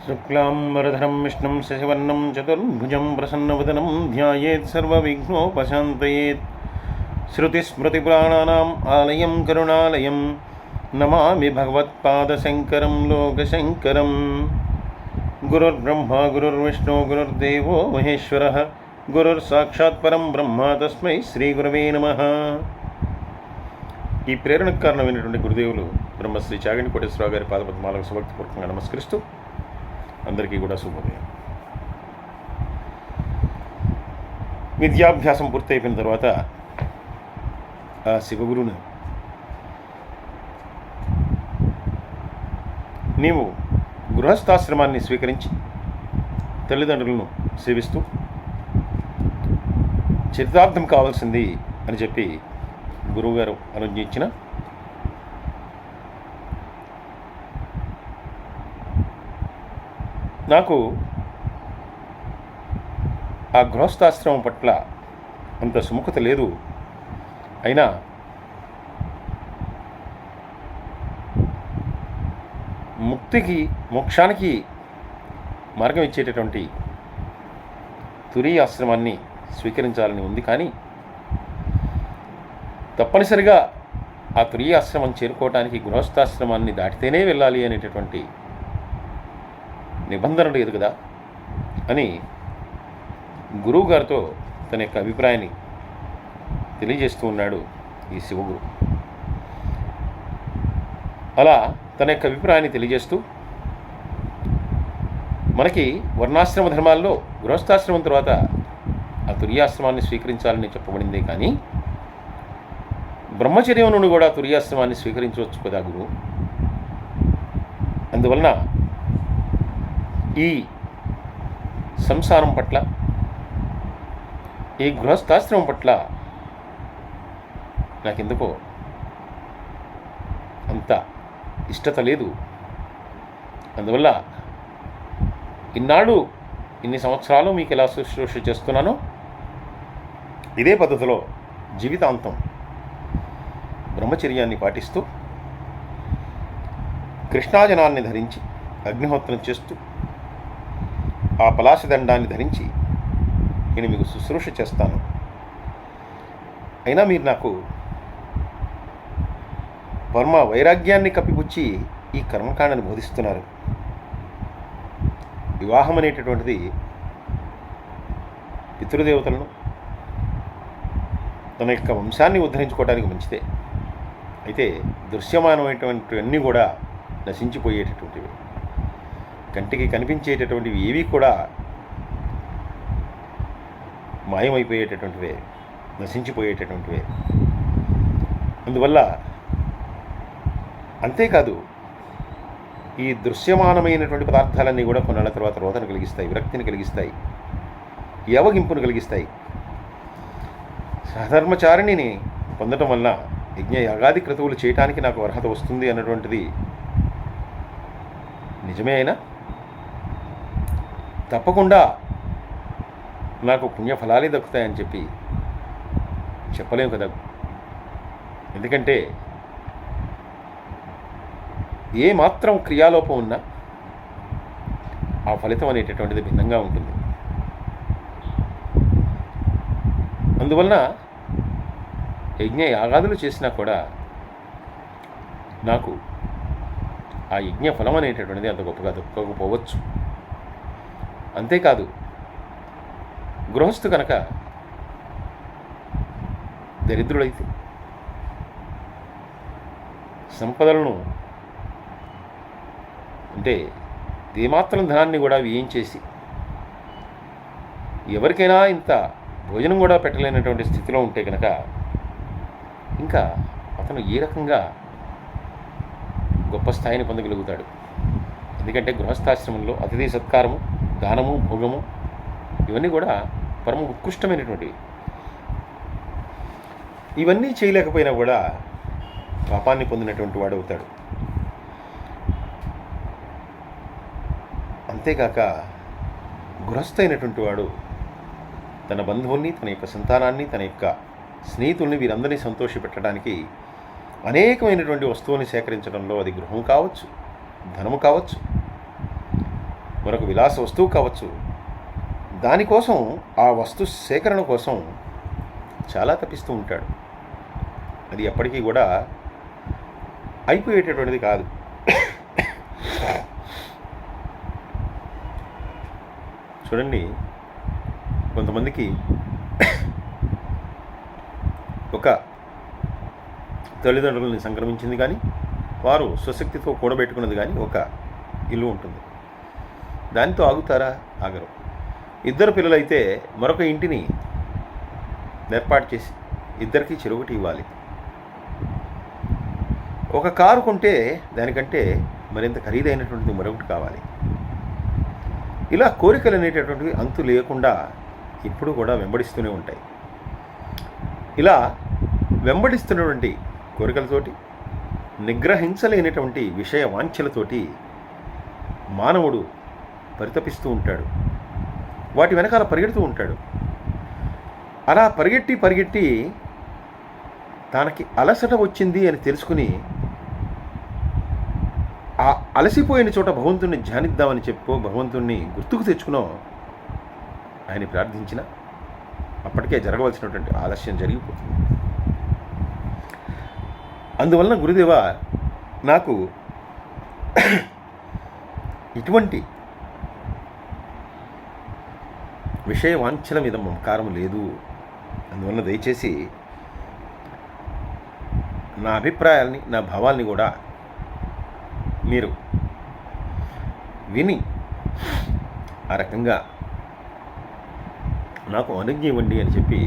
శుక్లాంబరధరం విష్ణుం శశివర్ణం చతుర్భుజం ప్రసన్నవదనం ధ్యాయేత్ సర్వవిఘ్నోపశాంతయేత్. శృతిస్మృతిపురాణానాం ఆలయం కరుణాలయం నమామి భగవత్పాదశంకరం లోకశంకరం. గురుర్బ్రహ్మ గురుర్విష్ణు గురుర్దేవో మహేశ్వరః గురుర్సాక్షాత్ పరం బ్రహ్మ తస్మై శ్రీ గురవే నమః. ఈ ప్రేరణకు కారణమైనటువంటి గురుదేవులు బ్రహ్మశ్రీ చాగంటి కోటేశ్వరరావు గారి పాదపద్మాలకు సుభక్తిపూర్వకంగా నమస్కరిస్తూ అందరికీ కూడా శుభోదయం. విద్యాభ్యాసం పూర్తయిపోయిన తర్వాత ఆ శివగురువును నీవు గృహస్థాశ్రమాన్ని స్వీకరించి తల్లిదండ్రులను సేవిస్తూ చరితార్థం కావాల్సింది అని చెప్పి గురువుగారు అనుజ్ఞ ఇచ్చిన నాకు ఆ గృహస్థాశ్రమం పట్ల అంత సుముఖత లేదు. అయినా ముక్తికి మోక్షానికి మార్గం ఇచ్చేటటువంటి తురీయ ఆశ్రమాన్ని స్వీకరించాలని ఉంది. కానీ తప్పనిసరిగా ఆ తురీయ ఆశ్రమం చేరుకోవటానికి గృహస్థాశ్రమాన్ని దాటితేనే వెళ్ళాలి అనేటటువంటి నిబంధన లేదు కదా అని గురువుగారితో తన యొక్క అభిప్రాయాన్ని తెలియజేస్తూ ఉన్నాడు ఈ శివగురు. అలా తన యొక్క అభిప్రాయాన్ని తెలియజేస్తూ మనకి వర్ణాశ్రమ ధర్మాల్లో గృహస్థాశ్రమం తర్వాత ఆ తురీయాశ్రమాన్ని స్వీకరించాలని చెప్పబడిందే. కానీ బ్రహ్మచర్యం నుండి కూడా తురీయాశ్రమాన్ని స్వీకరించవచ్చు కదా గురువు. అందువలన ఈ సంసారం పట్ల, ఈ గృహస్థాశ్రమం పట్ల నాకెందుకో అంత ఇష్టత లేదు. అందువల్ల ఇన్నాళ్ళు ఇన్ని సంవత్సరాలు మీకు ఎలా శుశ్రూష చేస్తున్నానో ఇదే పద్ధతిలో జీవితాంతం బ్రహ్మచర్యాన్ని పాటిస్తూ కృష్ణాజనాన్ని ధరించి అగ్నిహోత్రం చేస్తూ ఆ పలాశదండాన్ని ధరించి నేను మీకు శుశ్రూష చేస్తాను. అయినా మీరు నాకు పరమ వైరాగ్యాన్ని కప్పిపుచ్చి ఈ కర్మకాండని బోధిస్తున్నారు. వివాహం అనేటటువంటిది పితృదేవతలను తన యొక్క వంశాన్ని ఉద్ధరించుకోవడానికి మంచిదే. అయితే దృశ్యమానమైనటువంటివన్నీ కూడా నశించిపోయేటటువంటివి, కంటికి కనిపించేటటువంటివి ఏవి కూడా మాయమైపోయేటటువంటివే, నశించిపోయేటటువంటివే. అందువల్ల అంతేకాదు ఈ దృశ్యమానమైనటువంటి పదార్థాలన్నీ కూడా కొన్నాళ్ళ తర్వాత రోదన కలిగిస్తాయి, విరక్తిని కలిగిస్తాయి, యవగింపును కలిగిస్తాయి. సహధర్మచారిణిని పొందటం వలన యజ్ఞ యాగాది క్రతువులు చేయటానికి నాకు అర్హత వస్తుంది అన్నటువంటిది నిజమే. అయినా తప్పకుండా నాకు పుణ్యఫలాలే దక్కుతాయని చెప్పి చెప్పలేము కదా. ఎందుకంటే ఏ మాత్రం క్రియాలోపం ఉన్నా ఆ ఫలితం అనేటటువంటిది భిన్నంగా ఉంటుంది. అందువలన యజ్ఞ యాగాదులు చేసినా కూడా నాకు ఆ యజ్ఞ ఫలం అనేటటువంటిది అంత గొప్పగా దొక్కకపోవచ్చు. అంతేకాదు గృహస్థు కనుక దరిద్రుడైతే సంపదలను అంటే ఏమాత్రం ధనాన్ని కూడా వ్యయం చేసి ఎవరికైనా ఇంత భోజనం కూడా పెట్టలేనటువంటి స్థితిలో ఉంటే కనుక ఇంకా అతను ఏ రకంగా గొప్ప స్థాయిని పొందగలుగుతాడు. ఎందుకంటే గృహస్థాశ్రమంలో అతిథి సత్కారము, దానము, భోగము ఇవన్నీ కూడా పరమ ఉత్కృష్టమైనటువంటివి. ఇవన్నీ చేయలేకపోయినా కూడా పాపాన్ని పొందినటువంటి వాడు అవుతాడు. అంతేకాక గృహస్థ అయినటువంటి వాడు తన బంధువుల్ని, తన యొక్క సంతానాన్ని, తన యొక్క స్నేహితుల్ని వీరందరినీ సంతోషపెట్టడానికి అనేకమైనటువంటి వస్తువుని సేకరించడంలో, అది గృహం కావచ్చు, ధనము కావచ్చు, మరొక విలాస వస్తువు కావచ్చు, దానికోసం ఆ వస్తు సేకరణ కోసం చాలా తప్పిస్తూ ఉంటాడు. అది ఎప్పటికీ కూడా అయిపోయేటటువంటిది కాదు. చూడండి, కొంతమందికి ఒక తల్లిదండ్రులని సంక్రమించింది కానీ, వారు స్వశక్తితో కూడబెట్టుకున్నది కానీ ఒక ఇల్లు ఉంటుంది. దానితో ఆగుతారా? ఆగరు. ఇద్దరు పిల్లలైతే మరొక ఇంటిని ఏర్పాటు చేసి ఇద్దరికీ చెరొకటి ఇవ్వాలి. ఒక కారు కొంటే దానికంటే మరింత ఖరీదైనటువంటిది మరొకటి కావాలి. ఇలా కోరికలు అనేటటువంటివి అంతు లేకుండా ఇప్పుడు కూడా వెంబడిస్తూనే ఉంటాయి. ఇలా వెంబడిస్తున్నటువంటి కోరికలతోటి, నిగ్రహించలేనటువంటి విషయ వాంఛలతోటి మానవుడు పరితపిస్తూ ఉంటాడు. వాటి వెనకాల పరిగెడుతూ ఉంటాడు. అలా పరిగెట్టి తనకి అలసట వచ్చింది అని తెలుసుకుని ఆ అలసిపోయిన చోట భగవంతుణ్ణి ధ్యానిద్దామని చెప్పో, భగవంతుణ్ణి గుర్తుకు తెచ్చుకునో ఆయన ప్రార్థించిన అప్పటికే జరగవలసినటువంటి ఆలస్యం జరిగిపోతుంది. అందువలన గురుదేవ, నాకు ఇటువంటి విషయ వాంఛల మీద మమకారం లేదు. అందువలన దయచేసి నా అభిప్రాయాల్ని, నా భావాల్ని కూడా మీరు విని ఆ రకంగా నాకు అనుజ్ఞ ఇవ్వండి అని చెప్పి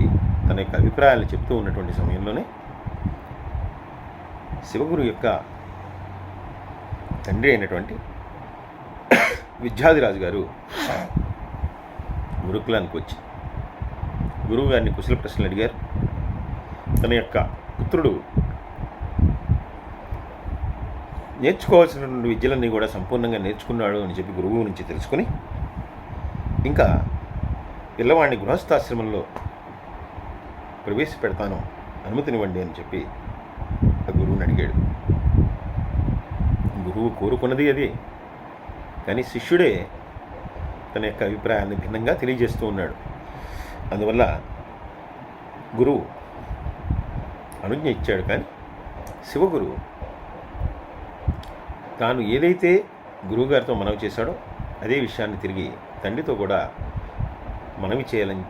తన యొక్క అభిప్రాయాలను చెప్తూ ఉన్నటువంటి సమయంలోనే శివగురు యొక్క తండ్రి అయినటువంటి విద్యాధిరాజు గారు గురుకులానికి వచ్చి గురువు గారిని కుశల ప్రశ్నలు అడిగారు. తన యొక్క పుత్రుడు నేర్చుకోవాల్సినటువంటి విద్యలన్నీ కూడా సంపూర్ణంగా నేర్చుకున్నాడు అని చెప్పి గురువు నుంచి తెలుసుకుని, ఇంకా పిల్లవాడిని గృహస్థాశ్రమంలో ప్రవేశపెడతాను, అనుమతినివ్వండి అని చెప్పి ఆ గురువుని అడిగాడు. గురువు కోరుకున్నది అది, కానీ శిష్యుడే తన యొక్క అభిప్రాయాన్ని భిన్నంగా తెలియజేస్తూ ఉన్నాడు. అందువల్ల గురువు అనుజ్ఞ ఇచ్చాడు. కానీ శివగురు తాను ఏదైతే గురువుగారితో మనవి చేశాడో అదే విషయాన్ని తిరిగి తండ్రితో కూడా మనవి చేయాలని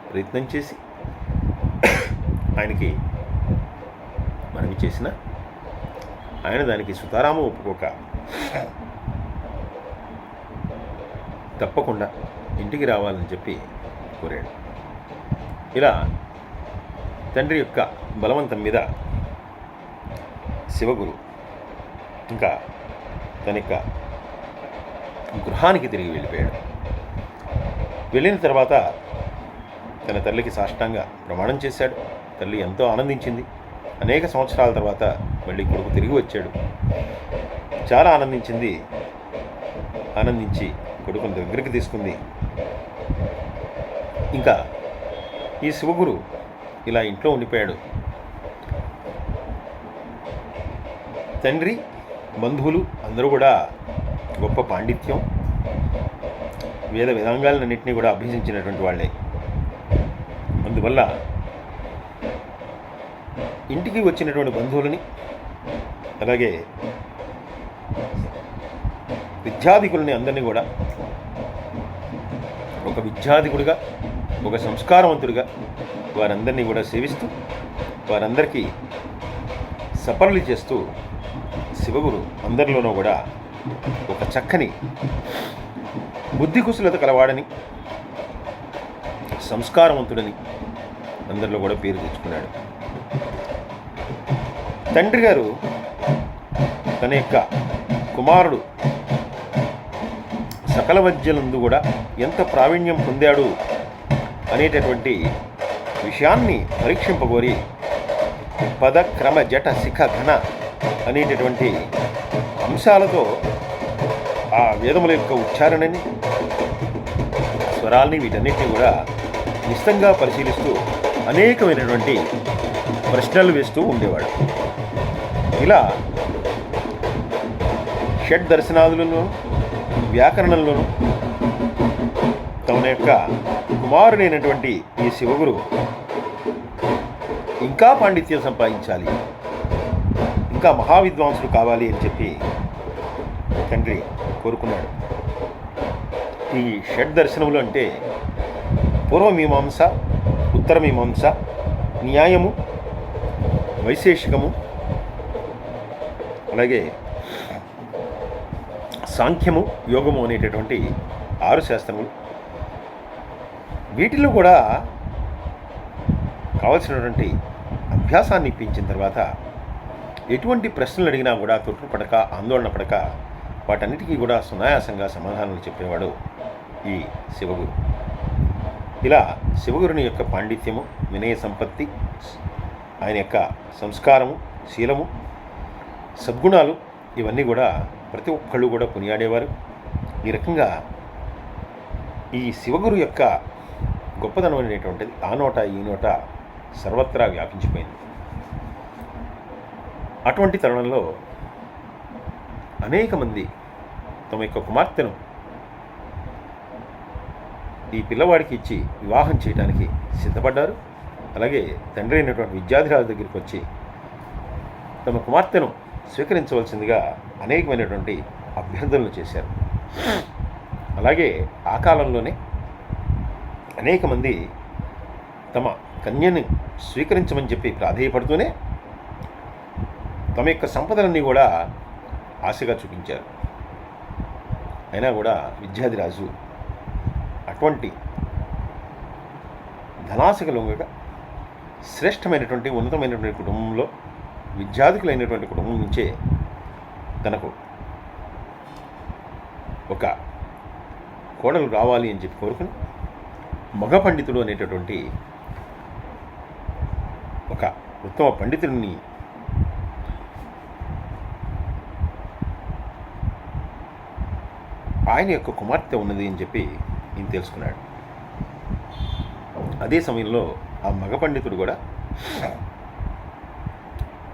ప్రయత్నం చేసి ఆయనకి మనవి చేసిన ఆయన దానికి సుతారాము ఒప్పుకోక తప్పకుండా ఇంటికి రావాలని చెప్పి కోరాడు. ఇలా తండ్రి యొక్క బలవంతం మీద శివగురు ఇంకా తన యొక్క గృహానికి తిరిగి వెళ్ళిపోయాడు. వెళ్ళిన తర్వాత తన తల్లికి సాష్టాంగ ప్రమాణం చేశాడు. తల్లి ఎంతో ఆనందించింది. అనేక సంవత్సరాల తర్వాత మళ్ళీ కొడుకు తిరిగి వచ్చాడు. చాలా ఆనందించి కొడుకుని దగ్గరికి తీసుకుంది. ఇంకా ఈ శివగురు ఇలా ఇంట్లో ఉండిపోయాడు. తండ్రి, బంధువులు అందరూ కూడా గొప్ప పాండిత్యం, వేద వేదాంగాలన్నింటినీ కూడా అభ్యసించినటువంటి వాళ్ళే. అందువల్ల ఇంటికి వచ్చినటువంటి బంధువులని, అలాగే విద్యాధికులని అందరినీ కూడా ఒక విద్యాధికుడిగా, ఒక సంస్కారవంతుడిగా వారందరినీ కూడా సేవిస్తూ వారందరికీ సపర్లు చేస్తూ శివగురు అందరిలోనూ కూడా ఒక చక్కని బుద్ధి కుశలత కలవాడని, సంస్కారవంతుడని అందరిలో కూడా పేరు తెచ్చుకున్నాడు. తండ్రి గారు తన యొక్క కుమారుడు సకల విద్యలందు కూడా ఎంత ప్రావీణ్యం పొందాడు అనేటటువంటి విషయాన్ని పరీక్షింపగోరి పద క్రమ జట శిఖ ఘన అనేటటువంటి అంశాలతో ఆ వేదముల యొక్క ఉచ్చారణని, స్వరాల్ని, వీటన్నిటిని కూడా నిశ్చితంగా పరిశీలిస్తూ అనేకమైనటువంటి ప్రశ్నలు వేస్తూ ఉండేవాడు. ఇలా షడ్ దర్శనాదులను వ్యాకరణంలోనూ తమ యొక్క కుమారుడైనటువంటి ఈ శివగురు ఇంకా పాండిత్యం సంపాదించాలి, ఇంకా మహావిద్వాంసులు కావాలి అని చెప్పి తండ్రి కోరుకున్నాడు. ఈ షడ్ దర్శనములు అంటే పూర్వమీమాంస, ఉత్తరమీమాంస, న్యాయము, వైశేషికము, అలాగే సాంఖ్యము, యోగము అనేటటువంటి 6 శాస్త్రములు. వీటిలో కూడా కావలసినటువంటి అభ్యాసాన్ని ఇప్పించిన తర్వాత ఎటువంటి ప్రశ్నలు అడిగినా కూడా తొట్టుపడక, ఆందోళన పడక వాటన్నిటికీ కూడా సునాయాసంగా సమాధానాలు చెప్పేవాడు ఈ శివగురు. ఇలా శివగురుని యొక్క పాండిత్యము, వినయ సంపత్తి, ఆయన యొక్క సంస్కారము, శీలము, సద్గుణాలు ఇవన్నీ కూడా ప్రతి ఒక్కళ్ళు కూడా కొనియాడేవారు. ఈ రకంగా ఈ శివగురు యొక్క గొప్పదనం అనేటువంటిది ఆ నోట ఈ నోట సర్వత్రా వ్యాపించిపోయింది. అటువంటి తరుణంలో అనేక మంది తమ యొక్క కుమార్తెను ఈ పిల్లవాడికి ఇచ్చి వివాహం చేయడానికి సిద్ధపడ్డారు. అలాగే తండ్రి అయినటువంటి విద్యాధిరాజు దగ్గరికి వచ్చి తమ కుమార్తెను స్వీకరించవలసిందిగా అనేకమైనటువంటి అభ్యర్థనలు చేశారు. అలాగే ఆ కాలంలోనే అనేక మంది తమ కన్యని స్వీకరించమని చెప్పి ప్రాధేయపడుతూనే తమ యొక్క సంపదలన్నీ కూడా ఆశగా చూపించారు. అయినా కూడా విద్యాధిరాజు అటువంటి ధనాశకు లొంగక శ్రేష్టమైనటువంటి ఉన్నతమైనటువంటి కుటుంబంలో, విద్యాధికులైనటువంటి కుటుంబం నుంచే తనకు ఒక కోడలు రావాలి అని చెప్పి కోరుకుని మగ పండితుడు అనేటటువంటి ఒక ఉత్తమ పండితుడిని ఆయన యొక్క కుమార్తె ఉన్నది అని చెప్పి ఈయన తెలుసుకున్నాడు. అదే సమయంలో ఆ మగ పండితుడు కూడా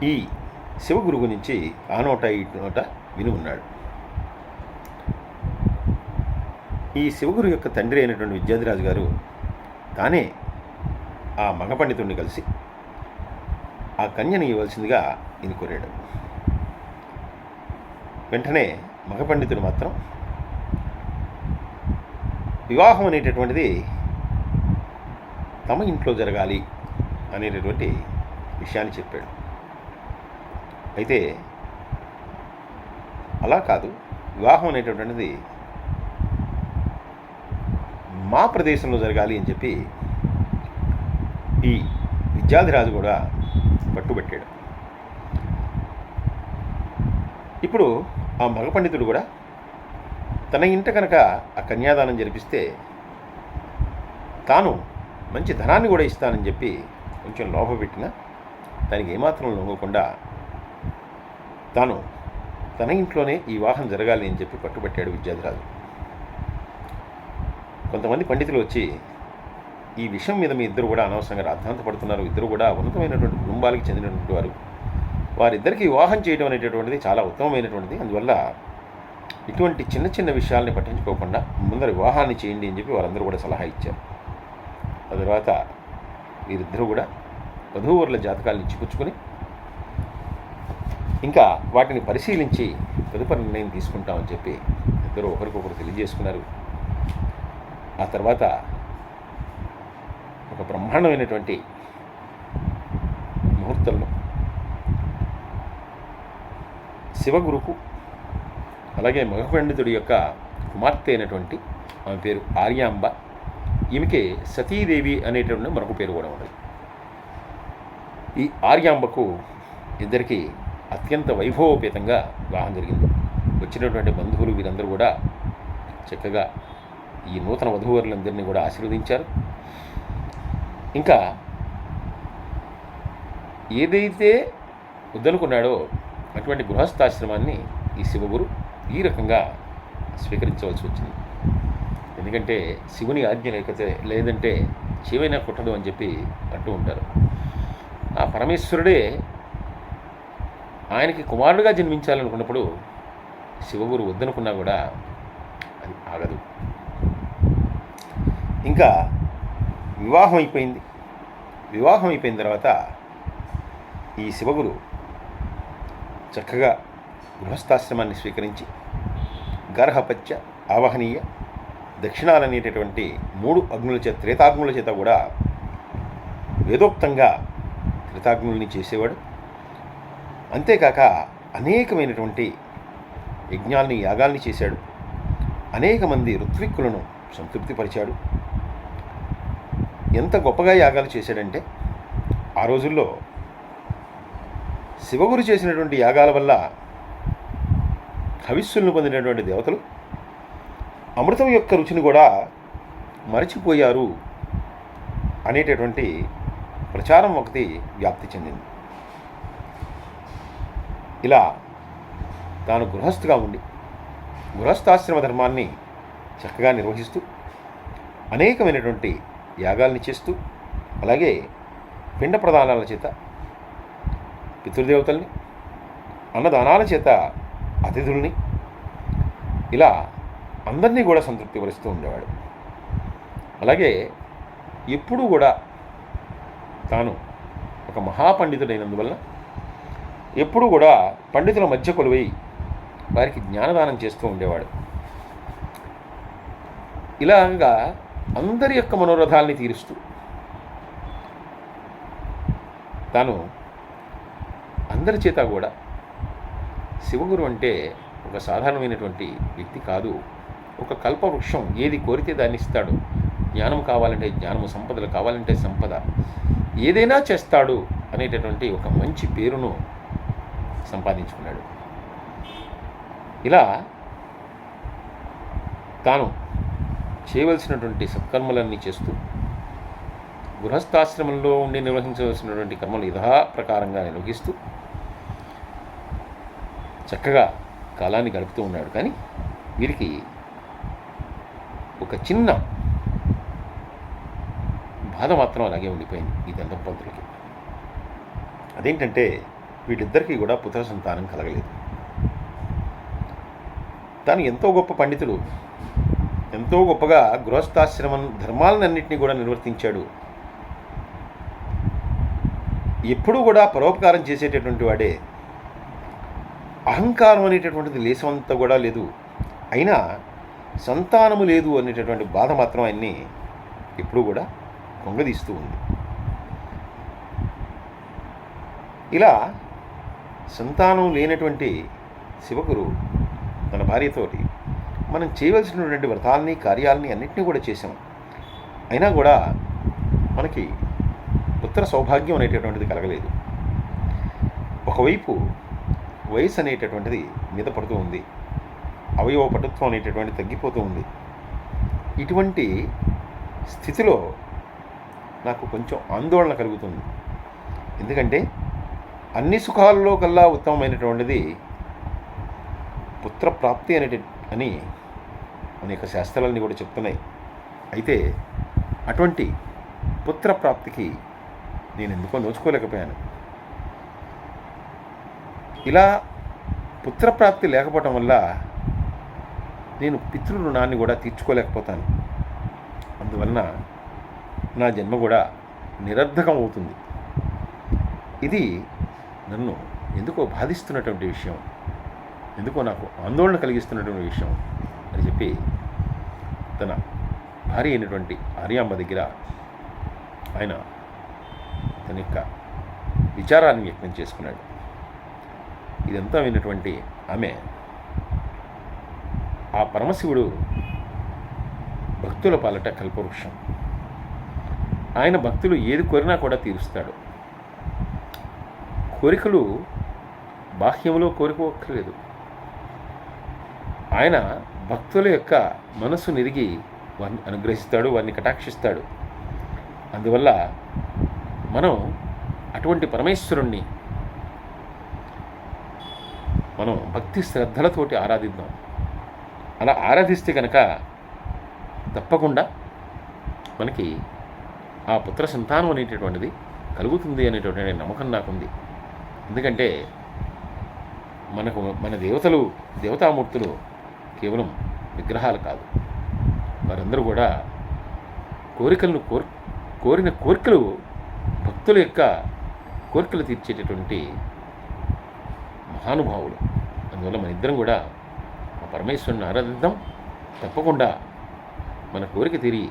ఈ శివగురు గురించి ఆ నోట ఈ నోట విని ఉన్నాడు. ఈ శివగురు యొక్క తండ్రి అయినటువంటి విద్యాధిరాజు గారు తానే ఆ మగ పండితుడిని కలిసి ఆ కన్యని ఇవ్వాల్సిందిగా ఈయన కోరాడు. వెంటనే మగ పండితుడు మాత్రం వివాహం అనేటటువంటిది తమ ఇంట్లో జరగాలి అనేటటువంటి విషయాన్ని చెప్పాడు. అయితే అలా కాదు, వివాహం అనేటటువంటిది మా ప్రదేశంలో జరగాలి అని చెప్పి ఈ విద్యాధిరాజు కూడా పట్టుబట్టాడు. ఇప్పుడు ఆ మగ పండితుడు కూడా తన ఇంట కనుక ఆ కన్యాదానం జరిపిస్తే తాను మంచి ధనాన్ని కూడా ఇస్తానని చెప్పి కొంచెం లోపపెట్టినా దానికి ఏమాత్రం లొంగకుండా తాను తన ఇంట్లోనే ఈ వివాహం జరగాలి అని చెప్పి పట్టుబట్టాడు విద్యాధిరాజు. కొంతమంది పండితులు వచ్చి ఈ విషయం మీద మీ ఇద్దరు కూడా అనవసరంగా రాద్ధాంత పడుతున్నారు, ఇద్దరు కూడా ఉన్నతమైనటువంటి కుటుంబాలకు చెందినటువంటి వారు, వారిద్దరికీ వివాహం చేయడం అనేటటువంటిది చాలా ఉత్తమమైనటువంటిది, అందువల్ల ఇటువంటి చిన్న చిన్న విషయాల్ని పట్టించుకోకుండా ముందర వివాహాన్ని చేయండి అని చెప్పి వారందరూ కూడా సలహా ఇచ్చారు. ఆ తర్వాత వీరిద్దరూ కూడా వధూవరుల జాతకాలను ఇచ్చిపుచ్చుకొని ఇంకా వాటిని పరిశీలించి తదుపరి నిర్ణయం తీసుకుంటామని చెప్పి ఇద్దరు ఒకరికొకరు తెలియజేసుకున్నారు. ఆ తర్వాత ఒక బ్రహ్మాండమైనటువంటి ముహూర్తంలో శివగురుకు అలాగే మగ పండితుడి యొక్క కుమార్తె అయినటువంటి ఆమె పేరు ఆర్యాంబ, ఈమెకి సతీదేవి అనేటువంటి మరొక పేరు కూడా ఉన్నది. ఈ ఆర్యాంబకు ఇద్దరికి అత్యంత వైభవోపేతంగా వివాహం జరిగింది. వచ్చినటువంటి బంధువులు వీరందరూ కూడా చక్కగా ఈ నూతన వధూవరులందరినీ కూడా ఆశీర్వదించారు. ఇంకా ఏదైతే వద్దనుకున్నాడో అటువంటి గృహస్థాశ్రమాన్ని ఈ శివగురు ఈ రకంగా స్వీకరించవలసి వచ్చింది. ఎందుకంటే శివుని ఆజ్ఞ లేదంటే చెవైనా కుట్టదు అని చెప్పి అంటూ ఉంటారు. ఆ పరమేశ్వరుడే ఆయనకి కుమారుడుగా జన్మించాలనుకున్నప్పుడు శివగురు వద్దనుకున్నా కూడా అది ఆగదు. ఇంకా వివాహం అయిపోయింది. వివాహం అయిపోయిన తర్వాత ఈ శివగురు చక్కగా గృహస్థాశ్రమాన్ని స్వీకరించి గార్హపత్య, ఆవహనీయ, దక్షిణాలనేటటువంటి 3 అగ్నుల చేత, త్రేతాగ్నుల చేత కూడా వేదోక్తంగా త్రేతాగ్నుల్ని చేసేవాడు. అంతేకాక అనేకమైనటువంటి యజ్ఞాల్ని, యాగాల్ని చేశాడు. అనేక మంది ఋత్విక్కులను సంతృప్తిపరిచాడు. ఎంత గొప్పగా యాగాలు చేశాడంటే, ఆ రోజుల్లో శివగురు చేసినటువంటి యాగాల వల్ల హవిస్సులను పొందినటువంటి దేవతలు అమృతం యొక్క రుచిని కూడా మరచిపోయారు అనేటటువంటి ప్రచారం ఒకటి వ్యాప్తి చెందింది. ఇలా తాను గృహస్థుగా ఉండి గృహస్థాశ్రమ ధర్మాన్ని చక్కగా నిర్వహిస్తూ అనేకమైనటువంటి యాగాల్ని చేస్తూ, అలాగే పిండ ప్రదానాల చేత పితృదేవతల్ని, అన్నదానాల చేత అతిథుల్ని, ఇలా అందరినీ కూడా సంతృప్తిపరుస్తూ ఉండేవాడు. అలాగే ఎప్పుడూ కూడా తాను ఒక మహాపండితుడైనందువల్ల ఎప్పుడూ కూడా పండితుల మధ్య కొలువై వారికి జ్ఞానదానం చేస్తూ ఉండేవాడు. ఇలాగా అందరి యొక్క మనోరథాల్ని తీరుస్తూ తాను అందరి చేత కూడా శివగురు అంటే ఒక సాధారణమైనటువంటి వ్యక్తి కాదు, ఒక కల్పవృక్షం, ఏది కోరితే దాన్ని ఇస్తాడు, జ్ఞానం కావాలంటే జ్ఞానము, సంపదలు కావాలంటే సంపద, ఏదైనా చేస్తాడు అనేటటువంటి ఒక మంచి పేరును సంపాదించుకున్నాడు. ఇలా తాను చేయవలసినటువంటి సత్కర్మలన్నీ చేస్తూ గృహస్థాశ్రమంలో ఉండి నిర్వహించవలసినటువంటి కర్మలు యథాప్రకారంగా నిర్వహిస్తూ చక్కగా కాలాన్ని గడుపుతూ ఉన్నాడు. కానీ వీరికి ఒక చిన్న బాధ మాత్రం అలాగే ఉండిపోయింది ఈ దంపతులకి. అదేంటంటే వీళ్ళిద్దరికీ కూడా పుత్ర సంతానం కలగలేదు. తాను ఎంతో గొప్ప పండితుడు, ఎంతో గొప్పగా గృహస్థాశ్రమం ధర్మాలన్నింటినీ కూడా నిర్వర్తించాడు, ఎప్పుడూ కూడా పరోపకారం చేసేటటువంటి వాడే, అహంకారం అనేటటువంటిది లేసమంతా కూడా లేదు, అయినా సంతానము లేదు అనేటటువంటి బాధ మాత్రం ఆయన్ని ఎప్పుడూ కూడా కొంగదీస్తూ ఉంది. ఇలా సంతానం లేనటువంటి శివగురు తన భార్యతోటి మనం చేయవలసినటువంటి వ్రతాలని, కార్యాలని అన్నింటినీ కూడా చేసాం, అయినా కూడా మనకి పుత్ర సౌభాగ్యం అనేటటువంటిది కలగలేదు. ఒకవైపు వయసు అనేటటువంటిది మీద పడుతూ ఉంది, అవయవ పటుత్వం అనేటటువంటిది తగ్గిపోతూ ఉంది. ఇటువంటి స్థితిలో నాకు కొంచెం ఆందోళన కలుగుతుంది. ఎందుకంటే అన్ని సుఖాల్లో కల్లా ఉత్తమమైనటువంటిది పుత్రప్రాప్తి అని అనేక శాస్త్రాలన్నీ కూడా చెప్తున్నాయి. అయితే అటువంటి పుత్రప్రాప్తికి నేను ఎందుకో నోచుకోలేకపోయాను. ఇలా పుత్రప్రాప్తి లేకపోవటం వల్ల నేను పితృ రుణాన్ని కూడా తీర్చుకోలేకపోతాను. అందువలన నా జన్మ కూడా నిరర్ధకం అవుతుంది. ఇది నన్ను ఎందుకో బాధిస్తున్నటువంటి విషయం, ఎందుకో నాకు ఆందోళన కలిగిస్తున్నటువంటి విషయం అని చెప్పి తన భార్య అయినటువంటి ఆర్యాంబ దగ్గర ఆయన తన యొక్క విచారాన్ని వ్యక్తం చేసుకున్నాడు. ఇదంతా విన్నటువంటి ఆమె, ఆ పరమశివుడు భక్తుల పాలట కల్పవృక్షం, ఆయన భక్తులు ఏది కోరినా కూడా తీరుస్తాడు. కోరికలు బాహ్యంలో కోరుకోక్కర్లేదు, ఆయన భక్తుల యొక్క మనస్సు నిరిగి వారిని అనుగ్రహిస్తాడు, వారిని కటాక్షిస్తాడు. అందువల్ల మనం అటువంటి పరమేశ్వరుణ్ణి మనం భక్తి శ్రద్ధలతోటి ఆరాధిద్దాం. అలా ఆరాధిస్తే కనుక తప్పకుండా మనకి ఆ పుత్ర సంతానం అనేటటువంటిది కలుగుతుంది అనేటటువంటి నమ్మకం నాకుంది. ఎందుకంటే మన దేవతామూర్తులు కేవలం విగ్రహాలు కాదు. వారందరూ కూడా కోరికలను కోరిన కోరికలు, భక్తుల యొక్క కోరికలు తీర్చేటటువంటి మహానుభావులు. అందువల్ల మన ఇద్దరం కూడా ఆ పరమేశ్వరుని ఆరాధిద్దాం. తప్పకుండా మన కోరిక తీరి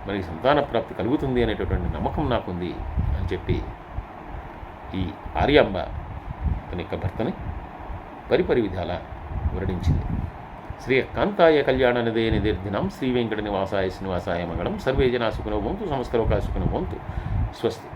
మనకి సంతాన ప్రాప్తి కలుగుతుంది అనేటటువంటి నమ్మకం నాకుంది అని చెప్పి ఈ ఆర్యాంబ తన యొక్క భర్తని పరిపరి విధాల వర్ణించింది. శ్రీ కాంతాయ కళ్యాణ నిదే నిదీర్ధినం శ్రీ వెంకట నివాసాయ శ్రీనివాసాయ మంగళం. సర్వే జనా సుఖినో భవంతు, సమస్తలోకా సుఖినో భవంతు. స్వస్తి.